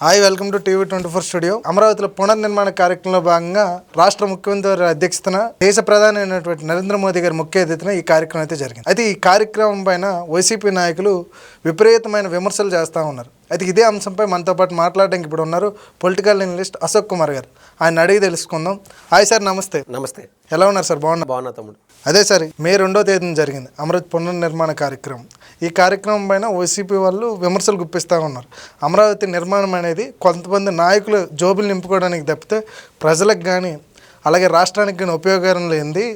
Hi welcome to టీవీ24 studio. అమరావతిలో పునర్నిర్మాణ కార్యక్రమంలో భాగంగా రాష్ట్ర ముఖ్యమంత్రి అధ్యక్షతన దేశ ప్రధాని అయినటువంటి నరేంద్ర మోదీ గారి ముఖ్య అతిథిన ఈ కార్యక్రమం అయితే జరిగింది. అయితే ఈ కార్యక్రమం పైన వైసీపీ నాయకులు విపరీతమైన విమర్శలు చేస్తూ ఉన్నారు. అయితే ఇదే అంశంపై మనతో పాటు మాట్లాడడానికి ఇప్పుడు ఉన్నారు పొలిటికల్ అనలిస్ట్ అశోక్ కుమార్ గారు. ఆయన అడిగి తెలుసుకుందాం. హాయ్ సార్, నమస్తే. నమస్తే. ఎలా ఉన్నారు సార్? బాగున్నా తమ్ముడు. అదే సార్, మే 2వ తేదీన జరిగింది అమరావతి పునర్నిర్మాణ కార్యక్రమం. ఈ కార్యక్రమం పైన వైసీపీ వాళ్ళు విమర్శలు గుప్పిస్తూ ఉన్నారు. అమరావతి నిర్మాణం అనేది కొంతమంది నాయకులు జోబులు నింపుకోవడానికి తప్పితే ప్రజలకు కానీ అలాగే రాష్ట్రానికి కానీ ఉపయోగం లేనిది,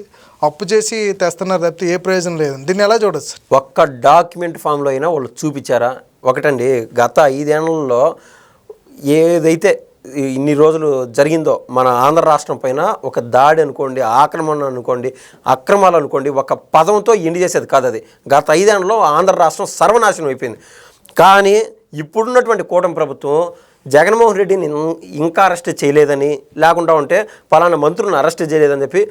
అప్పు చేసి తెస్తున్నారు తప్పితే ఏ ప్రయోజనం లేదు. దీన్ని ఎలా చూడొచ్చు? ఒక్క డాక్యుమెంట్ ఫామ్లో అయినా వాళ్ళు చూపించారా? ఒకటండి, గత 5 ఏళ్లలో ఏదైతే ఇన్ని రోజులు జరిగిందో మన ఆంధ్ర రాష్ట్రం పైన ఒక దాడి అనుకోండి, ఆక్రమణ అనుకోండి, అక్రమాలు అనుకోండి, ఒక పదంతో ఎండి చేసేది కాదు. అది గత 5 ఏళ్లలో ఆంధ్ర రాష్ట్రం సర్వనాశనం అయిపోయింది. కానీ ఇప్పుడున్నటువంటి కూటమి ప్రభుత్వం జగన్మోహన్ రెడ్డిని ఇంకా అరెస్ట్ చేయలేదని, లేకుండా ఉంటే పలానా మంత్రులను అరెస్ట్ చేయలేదని చెప్పి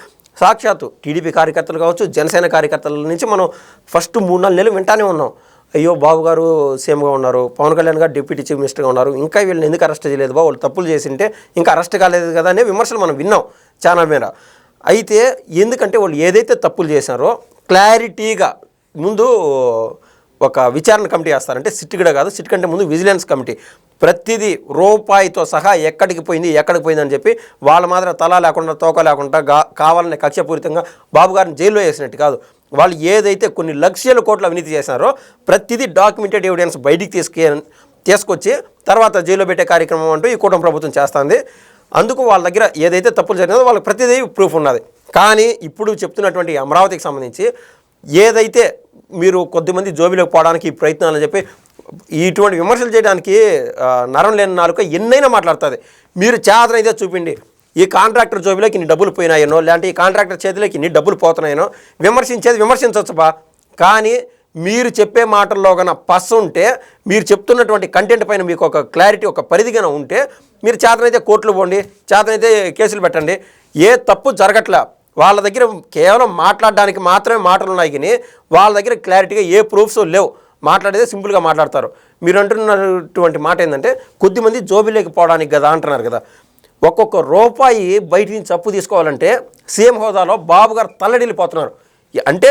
సాక్షాత్తు టీడీపీ కార్యకర్తలు కావచ్చు, జనసేన కార్యకర్తల నుంచి మనం ఫస్ట్ 3-4 నెలలు వింటానే ఉన్నాం. అయ్యో బాబు గారు సీఎంగా ఉన్నారు, పవన్ కళ్యాణ్ గారు డిప్యూటీ చీఫ్ మినిస్టర్గా ఉన్నారు, ఇంకా వీళ్ళని ఎందుకు అరెస్ట్ చేయలేదు బా, వాళ్ళు తప్పులు చేసింటే ఇంకా అరెస్ట్ కాలేదు కదా అనే విమర్శలు మనం విన్నాం ఛానల్ మీద. అయితే ఎందుకంటే వాళ్ళు ఏదైతే తప్పులు చేశారో క్లారిటీగా ముందు ఒక విచారణ కమిటీ వేస్తారంటే సిట్ కూడా కాదు, సిట్ కంటే ముందు విజిలెన్స్ కమిటీ ప్రతిదీ రూపాయితో సహా ఎక్కడికి పోయింది అని చెప్పి వాళ్ళ మాత్రం తల లేకుండా తోక లేకుండా కావాలనే కక్షపూరితంగా బాబు గారిని జైల్లో వేసినట్టు కాదు, వాళ్ళు ఏదైతే కొన్ని లక్షల కోట్ల అవినీతి చేశారో ప్రతిదీ డాక్యుమెంటెడ్ ఎవిడెన్స్ బయటికి తీసుకొచ్చి తర్వాత జైల్లో పెట్టే కార్యక్రమం అంటూ ఈ కూటమి ప్రభుత్వం చేస్తుంది. అందుకు వాళ్ళ దగ్గర ఏదైతే తప్పులు జరిగిందో వాళ్ళకి ప్రతిదీ ప్రూఫ్ ఉన్నది. కానీ ఇప్పుడు చెప్తున్నటువంటి అమరావతికి సంబంధించి ఏదైతే మీరు కొద్దిమంది జోబీలోకి పోవడానికి ప్రయత్నాలని చెప్పి ఇటువంటి విమర్శలు చేయడానికి నరం లేని నాలుక ఎన్నైనా మాట్లాడుతుంది. మీరు చేతనైతే చూపిండి, ఈ కాంట్రాక్టర్ జోబీలోకి ఇన్ని డబ్బులు పోయినాయనో, లేదంటే ఈ కాంట్రాక్టర్ చేతిలోకి ఇన్ని డబ్బులు పోతున్నాయనో విమర్శించేది విమర్శించవచ్చు బా. కానీ మీరు చెప్పే మాటల్లో కన్నా పస్స ఉంటే, మీరు చెప్తున్నటువంటి కంటెంట్ పైన మీకు ఒక క్లారిటీ, ఒక పరిధిగా ఉంటే మీరు చేతనైతే కోర్టులు పోండి, చేతనైతే కేసులు పెట్టండి. ఏ తప్పు జరగట్లా, వాళ్ళ దగ్గర కేవలం మాట్లాడడానికి మాత్రమే మాటలు ఉన్నాయి, కానీ వాళ్ళ దగ్గర క్లారిటీగా ఏ ప్రూఫ్స్ లేవు. మాట్లాడేదే సింపుల్గా మాట్లాడతారు. మీరు అంటున్నటువంటి మాట ఏంటంటే కొద్దిమంది జోబీలోకి పోవడానికి కదా అంటున్నారు కదా. ఒక్కొక్క రూపాయి బయట నుంచి అప్పు తీసుకోవాలంటే సీఎం హోదాలో బాబు గారు తల్లడిల్లిపోతున్నారు. అంటే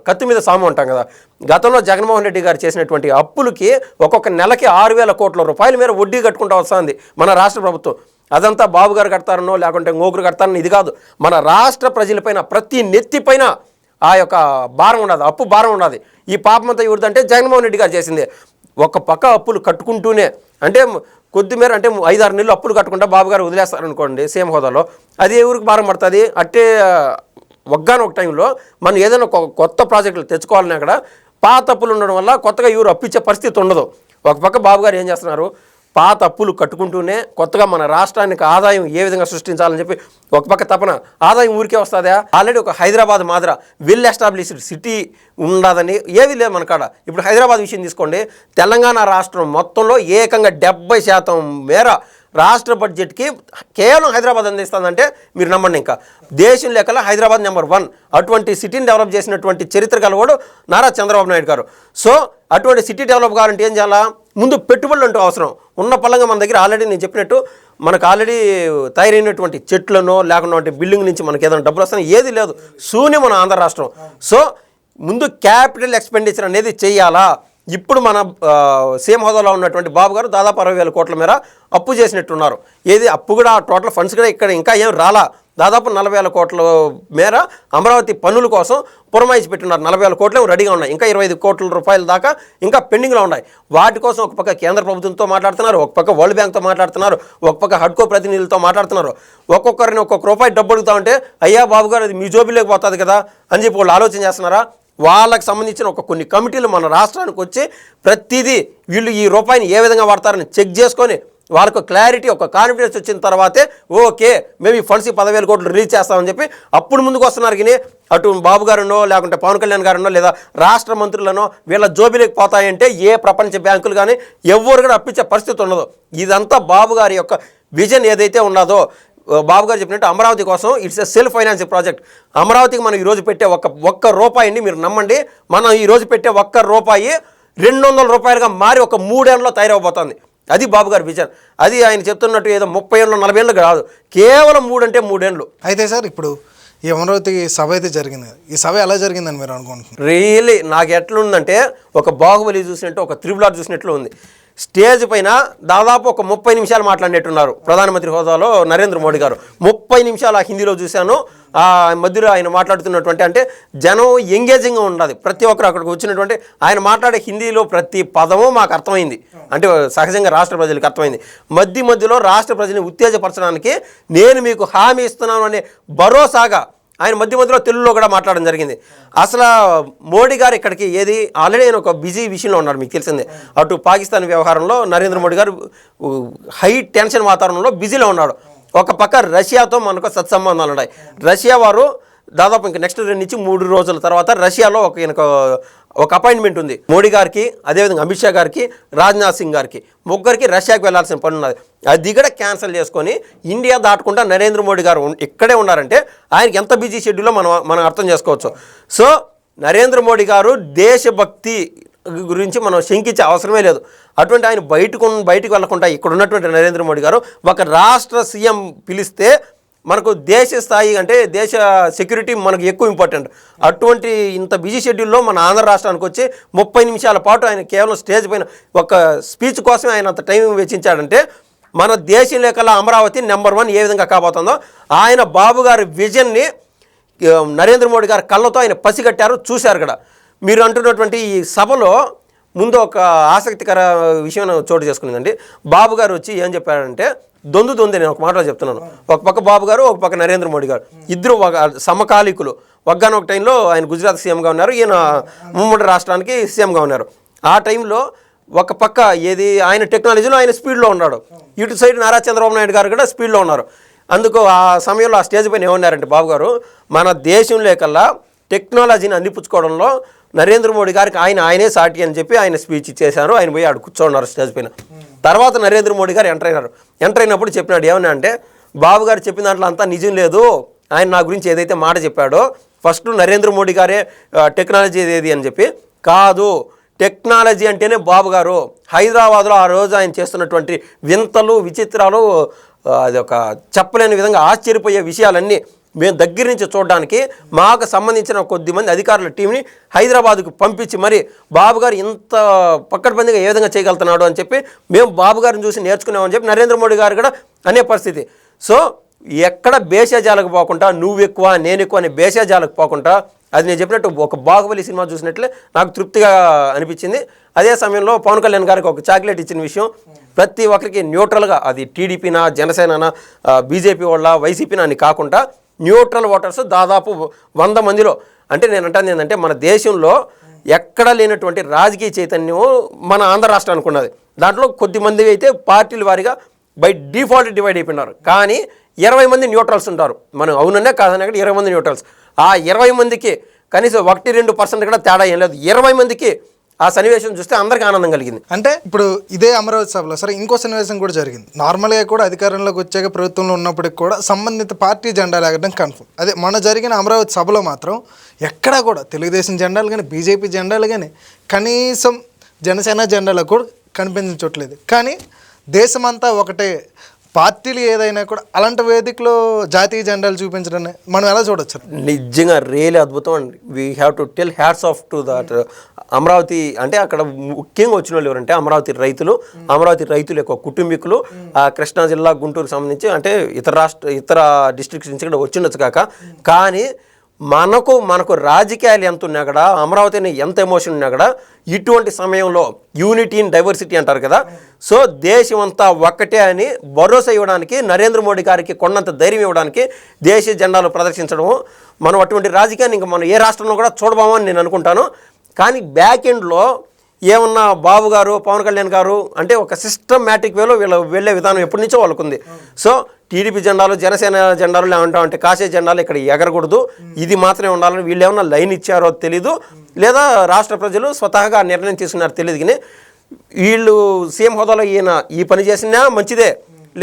కత్తి మీద సాము అంటాం కదా. గతంలో జగన్మోహన్ రెడ్డి గారు చేసినటువంటి అప్పులకి ఒక్కొక్క నెలకి 6,000 కోట్ల రూపాయల మేర వడ్డీ కట్టుకుంటూ వస్తుంది మన రాష్ట్ర ప్రభుత్వం. అదంతా బాబు గారు కడతారనో లేకుంటే ఇంకొకరు కడతారనో ఇది కాదు. మన రాష్ట్ర ప్రజలపైన ప్రతి నెత్తిపైన ఆ యొక్క భారం ఉండదు, అప్పు భారం ఉండదు. ఈ పాపమంతా ఎవరిదంటే జగన్మోహన్ రెడ్డి గారు చేసిందే. ఒక పక్క అప్పులు కట్టుకుంటూనే, అంటే కొద్దిమేర అంటే 5-6 నెలలు అప్పులు కట్టుకుంటా బాబు గారు వదిలేస్తారనుకోండి సీఎం హోదాలో, అది ఎవరికి భారం పడుతుంది? అట్టే ఒక్కనొక టైంలో మనం ఏదైనా కొత్త ప్రాజెక్టులు తెచ్చుకోవాలని అక్కడ పాత అప్పులు ఉండడం వల్ల కొత్తగా ఎవరు అప్పిచ్చే పరిస్థితి ఉండదు. ఒక పక్క బాబు గారు ఏం చేస్తున్నారు, పాత అప్పులు కట్టుకుంటూనే కొత్తగా మన రాష్ట్రానికి ఆదాయం ఏ విధంగా సృష్టించాలని చెప్పి ఒక పక్క తపన. ఆదాయం ఊరికే వస్తుందా? ఆల్రెడీ ఒక హైదరాబాద్ మాదిర వెల్ ఎస్టాబ్లిష్డ్ సిటీ ఉండదని ఏది లేదు మన కాడ. ఇప్పుడు హైదరాబాద్ విషయం తీసుకోండి, తెలంగాణ రాష్ట్రం మొత్తంలో ఏకంగా 70% మేర రాష్ట్ర బడ్జెట్కి కేవలం హైదరాబాద్ అందిస్తుందంటే మీరు నమ్మండి. ఇంకా దేశం లెక్కల హైదరాబాద్ నెంబర్ 1. అటువంటి సిటీని డెవలప్ చేసినటువంటి చరిత్ర గలవాడు నారా చంద్రబాబు నాయుడు గారు. సో అటువంటి సిటీ డెవలప్ కావాలంటే ఏం చేయాలా? ముందు పెట్టుబడులు అంటూ అవసరం. ఉన్న పళ్ళంగా మన దగ్గర ఆల్రెడీ నేను చెప్పినట్టు మనకు ఆల్రెడీ తయారైనటువంటి చెట్లను లేకుండా బిల్డింగ్ నుంచి మనకి ఏదైనా డబ్బులు వస్తాయి, ఏది లేదు, శూన్యం మన ఆంధ్ర రాష్ట్రం. సో ముందు క్యాపిటల్ ఎక్స్పెండిచర్ అనేది చేయాలా. ఇప్పుడు మన సీఎం హోదాలో ఉన్నటువంటి బాబు గారు దాదాపు 60,000 కోట్ల మేర అప్పు చేసినట్టున్నారు. ఏది అప్పు కూడా టోటల్ ఫండ్స్ కూడా ఇక్కడ ఇంకా ఏం రాలా. దాదాపు 40,000 కోట్ల మేర అమరావతి పన్నుల కోసం పురమాయించి పెట్టున్నారు. 40,000 కోట్లు రెడీగా ఉన్నాయి, ఇంకా 25 కోట్ల రూపాయల దాకా ఇంకా పెండింగ్లో ఉన్నాయి. వాటి కోసం ఒక పక్క కేంద్ర ప్రభుత్వంతో మాట్లాడుతున్నారు, ఒక పక్క వరల్డ్ బ్యాంక్తో మాట్లాడుతున్నారు, ఒక పక్క హడ్కో ప్రతినిధులతో మాట్లాడుతున్నారు. ఒక్కొక్కరిని ఒక్కొక్క రూపాయి డబ్బు అడుగుతా ఉంటే అయ్యా బాబు గారు అది మీ జోబీలోకి పోతుంది కదా అని చెప్పి వాళ్ళు ఆలోచన చేస్తున్నారా? వాళ్ళకి సంబంధించిన కొన్ని కమిటీలు మన రాష్ట్రానికి వచ్చి ప్రతిదీ వీళ్ళు ఈ రూపాయిని ఏ విధంగా వాడతారని చెక్ చేసుకొని వాళ్ళకు క్లారిటీ, ఒక కాన్ఫిడెన్స్ వచ్చిన తర్వాతే ఓకే మేము ఈ ఫండ్స్ 10,000 కోట్లు రిలీజ్ చేస్తామని చెప్పి అప్పుడు ముందుకు వస్తున్నారు. కానీ అటు బాబు గారునో లేకుంటే పవన్ కళ్యాణ్ గారునో లేదా రాష్ట్ర మంత్రులనో వీళ్ళ జోబీలోకి పోతాయంటే ఏ ప్రపంచ బ్యాంకులు కానీ ఎవరు కూడా అప్పించే పరిస్థితి ఉండదు. ఇదంతా బాబు గారి యొక్క విజన్ ఏదైతే ఉన్నదో, బాబు గారు చెప్పినట్టు అమరావతి కోసం it's a self financing project. అమరావతికి మనం ఈరోజు పెట్టే ఒక్క రూపాయిని మీరు నమ్మండి, మనం ఈరోజు పెట్టే ఒక్క రూపాయి 200 రూపాయలుగా మారి ఒక 3 ఏళ్లలో తయారవబోతుంది. అది బాబు గారి విజన్. అది ఆయన చెప్తున్నట్టు ఏదో 30 ఏళ్ళు 40 ఏళ్ళు కాదు, కేవలం 3 అంటే 3 ఏళ్ళు. అయితే సార్ ఇప్పుడు ఈ అమరావతి సభ అయితే జరిగింది, ఈ సభ ఎలా జరిగిందని మీరు అనుకుంటున్నారు? రియల్లీ నాకు ఎట్లుందంటే ఒక బాహుబలి చూసినట్టు, ఒక త్రిబుల్ ఆర్ చూసినట్లు ఉంది. స్టేజ్ పైన దాదాపు ఒక 30 నిమిషాలు మాట్లాడినట్టున్నారు ప్రధానమంత్రి హోదాలో నరేంద్ర మోడీ గారు. 30 నిమిషాలు ఆ హిందీలో చూశాను. ఆ మధ్యలో ఆయన మాట్లాడుతున్నటువంటి అంటే జనం ఎంగేజింగ్గా ఉన్నది. ప్రతి ఒక్కరు అక్కడికి వచ్చినటువంటి ఆయన మాట్లాడే హిందీలో ప్రతి పదము మాకు అర్థమైంది, అంటే సహజంగా రాష్ట్ర ప్రజలకు అర్థమైంది. మధ్యలో రాష్ట్ర ప్రజల్ని ఉత్తేజపరచడానికి నేను మీకు హామీ ఇస్తున్నాను అనే భరోసాగా ఆయన మధ్యలో తెలుగులో కూడా మాట్లాడడం జరిగింది. అసలు మోడీ గారు ఇక్కడికి ఏది ఆల్రెడీ ఆయన ఒక బిజీ విషయంలో ఉన్నారు, మీకు తెలిసిందే. అటు పాకిస్తాన్ వ్యవహారంలో నరేంద్ర మోడీ గారు హై టెన్షన్ వాతావరణంలో బిజీలో ఉన్నాడు. ఒక పక్క రష్యాతో మనకు సత్సంబంధాలు ఉన్నాయి. రష్యా వారు దాదాపు ఇంక నెక్స్ట్ 2 నుంచి 3 రోజుల తర్వాత రష్యాలో ఒక అపాయింట్మెంట్ ఉంది మోడీ గారికి, అదేవిధంగా అమిత్ షా గారికి, రాజ్నాథ్ సింగ్ గారికి, ముగ్గురికి రష్యాకి వెళ్లాల్సిన పని ఉన్నది. అది కూడా క్యాన్సిల్ చేసుకొని ఇండియా దాటకుండా నరేంద్ర మోడీ గారు ఇక్కడే ఉన్నారంటే ఆయనకి ఎంత బిజీ షెడ్యూల్లో మనం అర్థం చేసుకోవచ్చు. సో నరేంద్ర మోడీ గారు దేశభక్తి గురించి మనం శంకించే అవసరమే లేదు. అటువంటి ఆయన బయటకు వెళ్లకుండా ఇక్కడ ఉన్నటువంటి నరేంద్ర మోడీ గారు ఒక రాష్ట్ర సీఎం పిలిస్తే మనకు దేశ స్థాయి అంటే దేశ సెక్యూరిటీ మనకు ఎక్కువ ఇంపార్టెంట్. అటువంటి ఇంత బిజీ షెడ్యూల్లో మన ఆంధ్ర రాష్ట్రానికి వచ్చి 30 నిమిషాల పాటు ఆయన కేవలం స్టేజ్ పైన ఒక స్పీచ్ కోసమే ఆయన అంత టైం వెచ్చించాడంటే మన దేశంలో కల్లా అమరావతి నెంబర్ 1 ఏ విధంగా కాబోతుందో ఆయన బాబు గారి విజన్ని నరేంద్ర మోడీ గారి కళ్ళతో ఆయన పసిగట్టారు, చూశారు కూడా. మీరు అంటున్నటువంటి ఈ సభలో ముందు ఒక ఆసక్తికర విషయం చోటు చేసుకునిందండి. బాబు గారు వచ్చి ఏం చెప్పారంటే దొందు నేను ఒక మాటలో చెప్తున్నాను. ఒక పక్క బాబు గారు, ఒక పక్క నరేంద్ర మోడీ గారు, ఇద్దరు సమకాలీకులు. ఒక్కనొక టైంలో ఆయన గుజరాత్ సీఎంగా ఉన్నారు, ఈయన ఉమ్మడి రాష్ట్రానికి సీఎంగా ఉన్నారు. ఆ టైంలో ఒక పక్క ఏది ఆయన టెక్నాలజీలో ఆయన స్పీడ్లో ఉన్నాడు, ఇటు సైడ్ నారా చంద్రబాబు నాయుడు గారు కూడా స్పీడ్లో ఉన్నారు. అందుకు ఆ సమయంలో ఆ స్టేజ్ పైన ఏమన్నారంటే బాబు గారు, మన దేశంలో కల్లా టెక్నాలజీని అందిపుచ్చుకోవడంలో నరేంద్ర మోడీ గారికి ఆయనే సాటి అని చెప్పి ఆయన స్పీచ్ ఇచ్చేశారు. ఆయన పోయి ఆడు కూర్చోన్నారు స్టేజ్ పైన. తర్వాత నరేంద్ర మోడీ గారు ఎంటర్ అయినప్పుడు చెప్పినాడు ఏమన్నా అంటే, బాబు గారు చెప్పిన దాంట్లో అంతా నిజం లేదు, ఆయన నా గురించి ఏదైతే మాట చెప్పాడో ఫస్ట్ నరేంద్ర మోడీ గారే టెక్నాలజీ ఏది అని చెప్పి కాదు, టెక్నాలజీ అంటేనే బాబు గారు. హైదరాబాద్లో ఆ రోజు ఆయన చేస్తున్నటువంటి వింతలు విచిత్రాలు, అది ఒక చెప్పలేని విధంగా ఆశ్చర్యపోయే విషయాలన్నీ మేము దగ్గర నుంచి చూడడానికి మాకు సంబంధించిన కొద్దిమంది అధికారుల టీంని హైదరాబాద్కు పంపించి మరి బాబు గారు ఇంత పక్కడబందిగా ఏ విధంగా చేయగలుగుతున్నాడు అని చెప్పి మేము బాబు గారిని చూసి నేర్చుకున్నామని చెప్పి నరేంద్ర మోడీ గారు కూడా అనే పరిస్థితి. సో ఎక్కడ భేషజాలకు పోకుండా నువ్వు ఎక్కువ నేను ఎక్కువ అనే భేషజాలకు పోకుండా, అది నేను చెప్పినట్టు ఒక బాహుబలి సినిమా చూసినట్లే నాకు తృప్తిగా అనిపించింది. అదే సమయంలో పవన్ కళ్యాణ్ గారికి ఒక చాక్లెట్ ఇచ్చిన విషయం ప్రతి ఒక్కరికి న్యూట్రల్గా, అది టీడీపీనా జనసేననా బీజేపీ వాళ్ళ వైసీపీనా అని కాకుండా న్యూట్రల్ ఓటర్స్ దాదాపు 100 మందిలో, అంటే నేను అంటాను ఏంటంటే మన దేశంలో ఎక్కడ లేనటువంటి రాజకీయ చైతన్యం మన ఆంధ్ర రాష్ట్రానికి ఉన్నది. దాంట్లో కొద్దిమంది అయితే పార్టీల వారిగా బై డిఫాల్ట్ డివైడ్ అయిపోయినారు, కానీ 20 మంది న్యూట్రల్స్ ఉంటారు. మనం అవుననే కాదని అక్కడ 20 మంది న్యూట్రల్స్. ఆ 20 మందికి కనీసం 1-2% కూడా తేడా ఏం లేదు. 20 మందికి ఆ సన్నివేశం చూస్తే అందరికీ ఆనందం కలిగింది. అంటే ఇప్పుడు ఇదే అమరావతి సభలో సరే ఇంకో సన్నివేశం కూడా జరిగింది. నార్మల్గా కూడా అధికారంలోకి వచ్చాక ప్రభుత్వంలో ఉన్నప్పటికి కూడా సంబంధిత పార్టీ జెండాలు ఎగరడం కన్ఫర్మ్. అదే మొన్న జరిగిన అమరావతి సభలో మాత్రం ఎక్కడా కూడా తెలుగుదేశం జెండాలు కానీ బీజేపీ జెండాలు కానీ కనీసం జనసేన జెండాలు కూడా కనిపించట్లేదు. కానీ దేశమంతా ఒకటే, పార్టీలు ఏదైనా కూడా అలాంటి వేదికలో జాతీయ జెండాలు చూపించడం మనం ఎలా చూడొచ్చు? నిజంగా రియలీ అద్భుతం అండి. We have to tell hats off to that Amaravati. అంటే అక్కడ ముఖ్యంగా వచ్చిన వాళ్ళు ఎవరంటే అమరావతి రైతుల యొక్క కుటుంబీకులు, కృష్ణా జిల్లా గుంటూరు సంబంధించి అంటే ఇతర డిస్ట్రిక్ట్స్ నుంచి కూడా వచ్చిండొచ్చు కానీ మనకు రాజకీయాలు ఎంత ఉన్నా కూడా, అమరావతి అనే ఎంత ఎమోషన్ ఉన్నా కూడా, ఇటువంటి సమయంలో యూనిటీ ఇన్ డైవర్సిటీ అంటారు కదా, సో దేశం అంతా ఒక్కటే అని భరోసా ఇవ్వడానికి నరేంద్ర మోడీ గారికి కొన్నంత ధైర్యం ఇవ్వడానికి దేశీయ జెండాలు ప్రదర్శించడము, మనం అటువంటి రాజకీయాన్ని ఇంకా మనం ఏ రాష్ట్రంలో కూడా చూడబోమని నేను అనుకుంటాను. కానీ బ్యాక్ ఎండ్లో ఏమన్నా బాబు గారు పవన్ కళ్యాణ్ గారు అంటే ఒక సిస్టమాటిక్ వేలో వీళ్ళు వెళ్ళే విధానం ఎప్పటి నుంచో వాళ్ళకుంది. సో టీడీపీ జెండాలు జనసేన జెండాలు ఏమంటామంటే కాషాయ జెండాలు ఇక్కడ ఎగరకూడదు, ఇది మాత్రమే ఉండాలని వీళ్ళు ఏమన్నా లైన్ ఇచ్చారో తెలీదు, లేదా రాష్ట్ర ప్రజలు స్వతహాగా నిర్ణయం తీసుకున్నారో తెలియదు. కానీ వీళ్ళు సీఎం హోదాలో ఈయన ఈ పని చేసినా మంచిదే,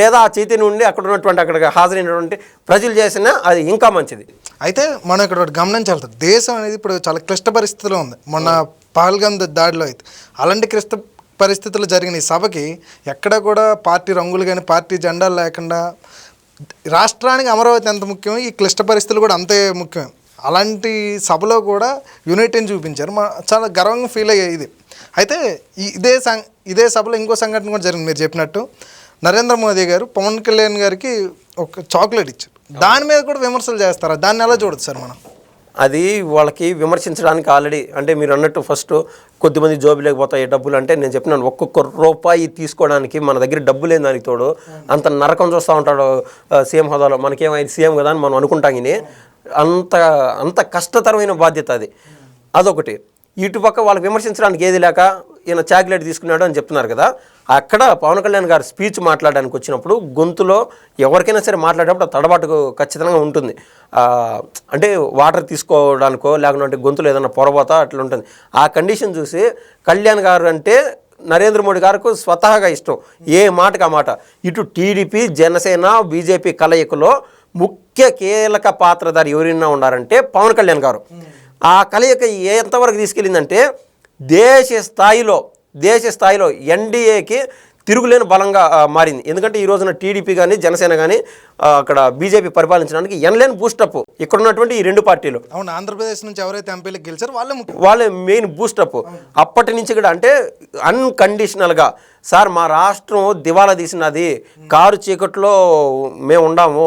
లేదా ఆ చైతన్యం ఉండి అక్కడ హాజరైనటువంటి ప్రజలు చేసినా అది ఇంకా మంచిది. అయితే మనం ఇక్కడ గమనించాలి, దేశం అనేది ఇప్పుడు చాలా క్లిష్ట పరిస్థితిలో ఉంది. మొన్న పహల్గామ్ దాడిలో అయితే అలాంటి క్లిష్ట పరిస్థితుల్లో జరిగిన ఈ సభకి ఎక్కడ కూడా పార్టీ రంగులు కానీ పార్టీ జెండాలు లేకుండా రాష్ట్రానికి అమరావతి ఎంత ముఖ్యం, ఈ క్లిష్ట పరిస్థితులు కూడా అంతే ముఖ్యం. అలాంటి సభలో కూడా యూనిటీని చూపించారు. చాలా గర్వంగా ఫీల్ అయ్యాయి ఇది. అయితే ఇదే సభలో ఇంకో సంఘటన కూడా జరిగింది. మీరు చెప్పినట్టు నరేంద్ర మోదీ గారు పవన్ కళ్యాణ్ గారికి ఒక చాక్లెట్ ఇచ్చారు. దాని మీద కూడా విమర్శలు చేస్తారా? దాన్ని ఎలా చూడదు సార్ మనం? అది వాళ్ళకి విమర్శించడానికి ఆల్రెడీ అంటే మీరు అన్నట్టు ఫస్ట్ కొద్దిమంది జోబు లేకపోతాయి డబ్బులు అంటే నేను చెప్పినాను, ఒక్కొక్క రూపాయి తీసుకోవడానికి మన దగ్గర డబ్బు లేని దానికి తోడు అంత నరకం చూస్తూ ఉంటాడు సీఎం హోదాలో. మనకేమైంది సీఎం కదా అని మనం అనుకుంటాం. కానీ అంత కష్టతరమైన బాధ్యత అది. అదొకటి. ఇటుపక్క వాళ్ళకి విమర్శించడానికి ఏది లేక ఈయన చాక్లెట్ తీసుకున్నాడు అని చెప్తున్నారు కదా. అక్కడ పవన్ కళ్యాణ్ గారు స్పీచ్ మాట్లాడడానికి వచ్చినప్పుడు గొంతులో ఎవరికైనా సరే మాట్లాడేటప్పుడు తడబాటు ఖచ్చితంగా ఉంటుంది. అంటే వాటర్ తీసుకోవడానికో లేకుంటే గొంతులో ఏదైనా పొరబోతా అట్లా ఉంటుంది. ఆ కండిషన్ చూసి కళ్యాణ్ గారు అంటే నరేంద్ర మోడీ గారికి స్వతహాగా ఇష్టం. ఏ మాటకు ఆ మాట. ఇటు టీడీపీ జనసేన బీజేపీ కలయికలో ముఖ్య కీలక పాత్రధారి ఎవరైనా ఉన్నారంటే పవన్ కళ్యాణ్ గారు. ఆ కలయిక ఎంతవరకు తీసుకెళ్ళిందంటే దేశ స్థాయిలో ఎన్డీఏకి తిరుగులేని బలంగా మారింది. ఎందుకంటే ఈ రోజున టీడీపీ కానీ జనసేన కానీ అక్కడ బీజేపీ పరిపాలించడానికి ఎనలేని బూస్టప్ ఇక్కడ ఉన్నటువంటి ఈ రెండు పార్టీలు. అవును, ఆంధ్రప్రదేశ్ నుంచి ఎవరైతే ఎంపీలకు గెలిచారో వాళ్ళే మెయిన్ బూస్టప్. అప్పటి నుంచి కూడా అంటే అన్కండిషనల్గా సార్ మా రాష్ట్రం దివాలా తీసినది, కారు చీకట్లో మేము ఉండాము,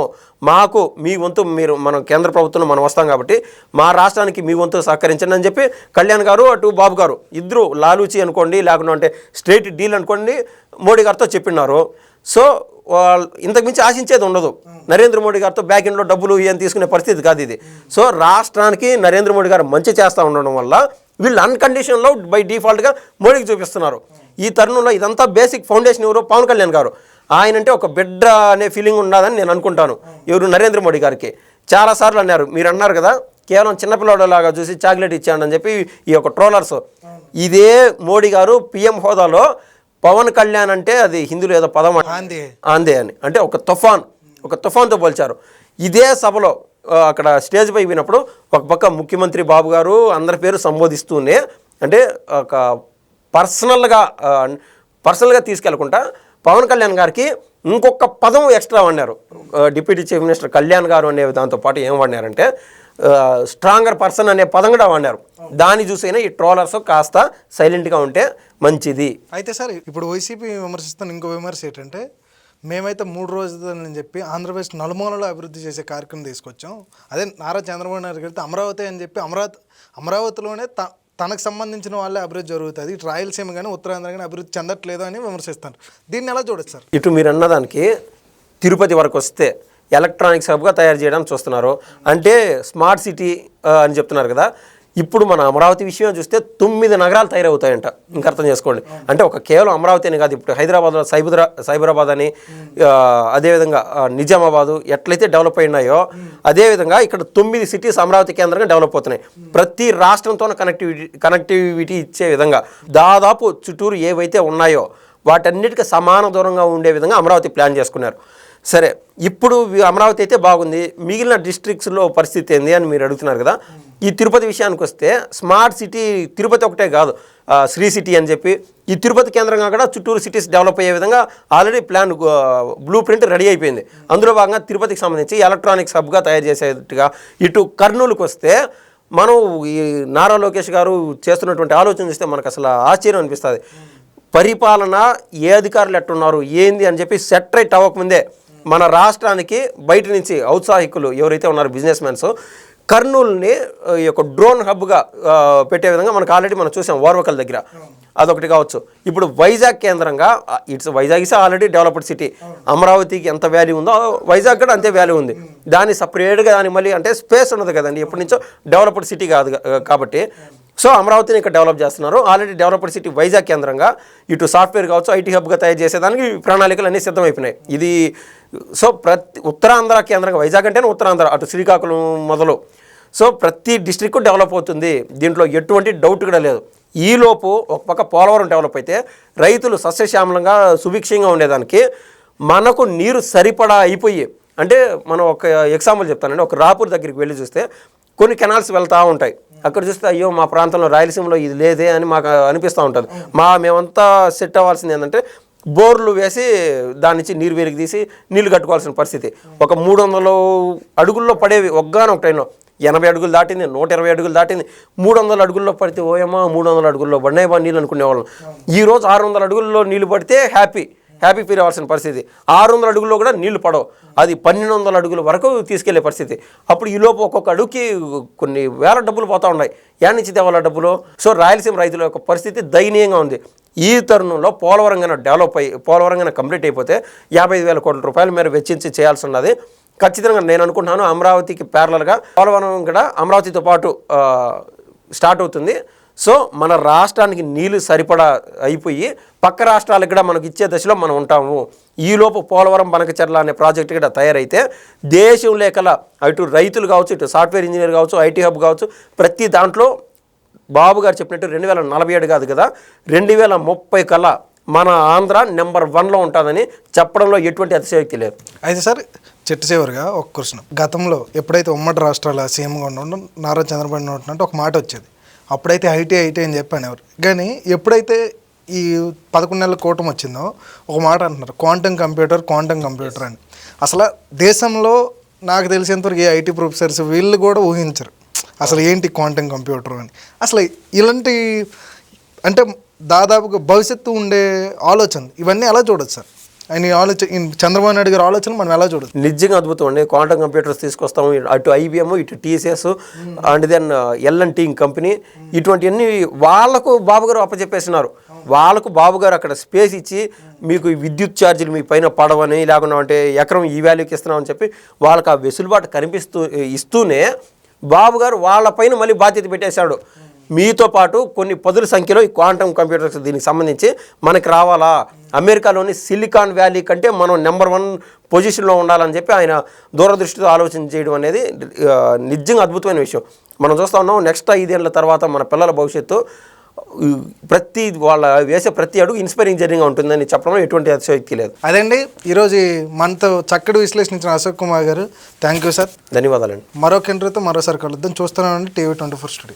మాకు మీ వంతు మనం కేంద్ర ప్రభుత్వంలో మనం వస్తాం కాబట్టి మా రాష్ట్రానికి మీ వంతు సహకరించండి అని చెప్పి కళ్యాణ్ గారు అటు బాబు గారు ఇద్దరు లాలూచి అనుకోండి లేకుంటే స్ట్రైట్ డీల్ అనుకోండి మోడీ గారితో చెప్పినారు. సో ఇంతకుమించి ఆశించేది ఉండదు. నరేంద్ర మోడీ గారితో బ్యాక్ ఎండ్లో డబ్బులు ఏం తీసుకునే పరిస్థితి కాదు ఇది. సో రాష్ట్రానికి నరేంద్ర మోడీ గారు మంచి చేస్తూ ఉండడం వల్ల వీళ్ళు అన్కండిషన్లో బై డిఫాల్ట్గా మోడీకి చూపిస్తున్నారు. ఈ తరుణంలో ఇదంతా బేసిక్ ఫౌండేషన్ ఎవరు? పవన్ కళ్యాణ్ గారు. ఆయన అంటే ఒక బిడ్డ అనే ఫీలింగ్ ఉన్నదని నేను అనుకుంటాను. ఎవరు? నరేంద్ర మోడీ గారికి. చాలాసార్లు అన్నారు, మీరు అన్నారు కదా కేవలం చిన్నపిల్లలాగా చూసి చాక్లెట్ ఇచ్చాడని చెప్పి ఈ యొక్క ట్రోలర్స్. ఇదే మోడీ గారు పిఎం హోదాలో పవన్ కళ్యాణ్ అంటే అది హిందీలో ఏదో పదం ఆందే అని అంటే ఒక తుఫాన్తో పోల్చారు. ఇదే సభలో అక్కడ స్టేజ్ పై పోయినప్పుడు ఒక పక్క ముఖ్యమంత్రి బాబు గారు అందరి పేరు సంబోధిస్తూనే అంటే ఒక పర్సనల్గా తీసుకెళ్లకుండా పవన్ కళ్యాణ్ గారికి ఇంకొక పదం ఎక్స్ట్రా వాడినారు. డిప్యూటీ చీఫ్ మినిస్టర్ కళ్యాణ్ గారు అనే దాంతోపాటు ఏం వాడినారంటే స్ట్రాంగర్ పర్సన్ అనే పదం కూడా వాడినారు. దాన్ని చూసైనా ఈ ట్రోలర్స్ కాస్త సైలెంట్గా ఉంటే మంచిది. అయితే సార్ ఇప్పుడు వైసీపీ విమర్శిస్తున్న ఇంకో విమర్శ ఏంటంటే మేమైతే 3 రోజులని చెప్పి ఆంధ్రప్రదేశ్ నలుమూలలో అభివృద్ధి చేసే కార్యక్రమం తీసుకొచ్చాం. అదే నారా చంద్రబాబు నాయుడు గారితో అమరావతి అని చెప్పి అమరావతిలోనే తనకు సంబంధించిన వాళ్ళే అభివృద్ధి జరుగుతుంది, ఇటు రాయలసీమ కానీ ఉత్తరాంధ్ర కానీ అభివృద్ధి చెందట్లేదు అని విమర్శిస్తారు. దీన్ని ఎలా చూడొచ్చు సార్? ఇటు మీరు అన్నదానికి తిరుపతి వరకు వస్తే ఎలక్ట్రానిక్స్ హబ్గా తయారు చేయడానికి చూస్తున్నారు. అంటే స్మార్ట్ సిటీ అని చెప్తున్నారు కదా. ఇప్పుడు మన అమరావతి విషయం చూస్తే 9 నగరాలు తయారవుతాయంట. ఇంకా అర్థం చేసుకోండి. అంటే ఒక కేవలం అమరావతి అని కాదు, ఇప్పుడు హైదరాబాద్లో సైబరాబాద్ అని అదేవిధంగా నిజామాబాదు ఎట్లయితే డెవలప్ అయినాయో అదేవిధంగా ఇక్కడ 9 సిటీస్ అమరావతి కేంద్రంగా డెవలప్ అవుతున్నాయి. ప్రతి రాష్ట్రంతో కనెక్టివిటీ ఇచ్చే విధంగా దాదాపు చుట్టూరు ఏవైతే ఉన్నాయో వాటన్నిటికీ సమాన దూరంగా ఉండే విధంగా అమరావతి ప్లాన్ చేసుకున్నారు. సరే, ఇప్పుడు అమరావతి అయితే బాగుంది, మిగిలిన డిస్ట్రిక్ట్స్లో పరిస్థితి ఏంది అని మీరు అడుగుతున్నారు కదా. ఈ తిరుపతి విషయానికి వస్తే స్మార్ట్ సిటీ తిరుపతి ఒకటే కాదు, శ్రీ సిటీ అని చెప్పి ఈ తిరుపతి కేంద్రంగా కూడా చుట్టూరు సిటీస్ డెవలప్ అయ్యే విధంగా already plan blue print ready అయిపోయింది. అందులో భాగంగా తిరుపతికి సంబంధించి ఎలక్ట్రానిక్స్ హబ్గా తయారు చేసేట్టుగా. ఇటు కర్నూలుకి వస్తే మనం ఈ నారా లోకేష్ గారు చేస్తున్నటువంటి ఆలోచన చూస్తే మనకు అసలు ఆశ్చర్యం అనిపిస్తుంది. పరిపాలన ఏ అధికారులు ఎట్టున్నారు ఏంది అని చెప్పి సెటరేట్ అవ్వకముందే మన రాష్ట్రానికి బయట నుంచి ఔత్సాహికులు ఎవరైతే ఉన్నారో బిజినెస్ మ్యాన్స్ కర్నూలుని ఈ యొక్క డ్రోన్ హబ్గా పెట్టే విధంగా మనకు ఆల్రెడీ మనం చూసాం ఓర్వకల్ దగ్గర. అదొకటి కావచ్చు. ఇప్పుడు వైజాగ్ కేంద్రంగా Vizag is already developed city. అమరావతికి ఎంత వాల్యూ ఉందో వైజాగ్ కూడా అంతే వాల్యూ ఉంది. దాన్ని సపరేట్గా దాన్ని మళ్ళీ అంటే స్పేస్ ఉన్నది కదండి, ఎప్పటి నుంచో డెవలప్డ్ సిటీ కాదు కాబట్టి. సో అమరావతిని ఇక్కడ డెవలప్ చేస్తున్నారు. ఆల్రెడీ డెవలప్డ్ సిటీ వైజాగ్ కేంద్రంగా ఇటు సాఫ్ట్వేర్ కావచ్చు ఐటీ హబ్గా తయారు చేసేదానికి ప్రణాళికలు అన్నీ సిద్ధమైపోయినాయి. ఇది సో ఉత్తరాంధ్ర కేంద్రంగా వైజాగ్ అంటేనే ఉత్తరాంధ్ర, అటు శ్రీకాకుళం మొదలు. సో ప్రతి డిస్ట్రిక్ట్ డెవలప్ అవుతుంది, దీంట్లో ఎటువంటి డౌట్ కూడా లేదు. ఈలోపు ఒక పక్క పోలవరం డెవలప్ అయితే రైతులు సస్యశ్యామలంగా సుభిక్షంగా ఉండేదానికి మనకు నీరు సరిపడా అయిపోయి, అంటే మనం ఒక ఎగ్జాంపుల్ చెప్తానండి. ఒక రాపూర్ దగ్గరికి వెళ్ళి చూస్తే కొన్ని కెనాల్స్ వెళ్తూ ఉంటాయి. అక్కడ చూస్తే అయ్యో మా ప్రాంతంలో రాయలసీమలో ఇది లేదే అని మాకు అనిపిస్తూ ఉంటుంది. మేమంతా సెట్ అవ్వాల్సింది ఏంటంటే బోర్లు వేసి దాని నుంచి నీరు వెలికి తీసి నీళ్లు కట్టుకోవాల్సిన పరిస్థితి. ఒక 300 అడుగుల్లో పడేవి ఒక్కగానొక టైంలో 80 అడుగులు దాటింది, 120 అడుగులు దాటింది. 300 అడుగుల్లో పడితే ఓయమ్మా 300 అడుగుల్లో పడినాయి బా నీళ్ళు అనుకునేవాళ్ళం. ఈరోజు 600 అడుగుల్లో నీళ్లు పడితే హ్యాపీ ఫీల్ అవ్వాల్సిన పరిస్థితి. 600 అడుగుల్లో కూడా నీళ్లు పడవు, అది 1200 అడుగుల వరకు తీసుకెళ్లే పరిస్థితి. అప్పుడు ఈలోపు ఒక్కొక్క అడుగుకి కొన్ని వేల డబ్బులు పోతూ ఉన్నాయి. యాడ్ నుంచి తేవాల డబ్బులు. సో రాయలసీమ రైతుల యొక్క పరిస్థితి దయనీయంగా ఉంది. ఈ తరుణంలో పోలవరం డెవలప్ అయ్యి పోలవరం కంప్లీట్ అయిపోతే 55,000 కోట్ల రూపాయల మేర వెచ్చించి చేయాల్సి ఉన్నది. ఖచ్చితంగా నేను అనుకుంటున్నాను అమరావతికి ప్యారలల్గా పోలవరం కూడా అమరావతితో పాటు స్టార్ట్ అవుతుంది. సో మన రాష్ట్రానికి నీళ్లు సరిపడా అయిపోయి పక్క రాష్ట్రాలకు కూడా మనకు ఇచ్చే దశలో మనం ఉంటాము. ఈలోపు పోలవరం బనకచెర్ల అనే ప్రాజెక్ట్ కూడా తయారైతే దేశం లేకల అటు రైతులు కావచ్చు, ఇటు సాఫ్ట్వేర్ ఇంజనీర్ కావచ్చు, ఐటీ హబ్ కావచ్చు, ప్రతి దాంట్లో బాబు గారు చెప్పినట్టు 2047 కాదు కదా 2030 కల్లా మన ఆంధ్ర నెంబర్ 1లో ఉంటుందని చెప్పడంలో ఎటువంటి అతిశయోక్తి లేదు. అయితే సార్ చిట్ట చివరిగా ఒక క్వశ్చన్. గతంలో ఎప్పుడైతే ఉమ్మడి రాష్ట్రాల సీఎంగా ఉండడం నారా చంద్రబాబు ఉంటున్నట్టు ఒక మాట వచ్చేది. అప్పుడైతే ఐటీ అని చెప్పాను ఎవరు, కానీ ఎప్పుడైతే ఈ 11 నెలల కూటమి వచ్చిందో ఒక మాట అంటున్నారు క్వాంటమ్ కంప్యూటర్ అని. అసలు దేశంలో నాకు తెలిసేంతవరకు ఏ ఐటీ ప్రొఫెసర్స్ వీళ్ళు కూడా ఊహించరు అసలు ఏంటి క్వాంటమ్ కంప్యూటర్ అని. అసలు ఇలాంటి అంటే దాదాపుగా భవిష్యత్తు ఉండే ఆలోచన ఇవన్నీ ఎలా చూడొచ్చు సార్? ఆయన చంద్రబాబు నాయుడు గారి ఆలోచన మనం ఎలా చూడదు? నిజంగా అద్భుతం అండి. క్వాంటమ్ కంప్యూటర్స్ తీసుకొస్తాము, అటు ఐబిఎం, ఇటు TCS and then L and T company, ఇటువంటివన్నీ వాళ్ళకు బాబు గారు అప్పచెప్పేసినారు. వాళ్ళకు బాబు గారు అక్కడ స్పేస్ ఇచ్చి మీకు విద్యుత్ ఛార్జీలు మీ పైన పడవని లేకుండా అంటే ఎకరం ఈ వాల్యూకి ఇస్తున్నామని చెప్పి వాళ్ళకి ఆ వెసులుబాటు ఇస్తూనే బాబు గారు వాళ్ళపైన మళ్ళీ బాధ్యత పెట్టేశాడు. మీతో పాటు కొన్ని పదుల సంఖ్యలో ఈ క్వాంటమ్ కంప్యూటర్స్ దీనికి సంబంధించి మనకి రావాలా, అమెరికాలోని సిలికాన్ వ్యాలీ కంటే మనం నెంబర్ 1 పొజిషన్లో ఉండాలని చెప్పి ఆయన దూరదృష్టితో ఆలోచన చేయడం అనేది నిజంగా అద్భుతమైన విషయం. మనం చూస్తూ ఉన్నాం నెక్స్ట్ 5 ఏళ్ళ తర్వాత మన పిల్లల భవిష్యత్తు వాళ్ళ వేసే ప్రతి అడుగు ఇన్స్పైరింగ్ జర్నీగా ఉంటుందని చెప్పడంలో ఎటువంటి అతిశయోక్తి లేదు. అదండి ఈరోజు మనతో చక్కటి విశ్లేషించిన అశోక్ కుమార్ గారు, థ్యాంక్ యూ సార్. ధన్యవాదాలండి. మరొక ఇంటర్వ్యూతో మరోసారి కలుద్దాం. చూస్తున్నామండి TV 24 స్టూడియో.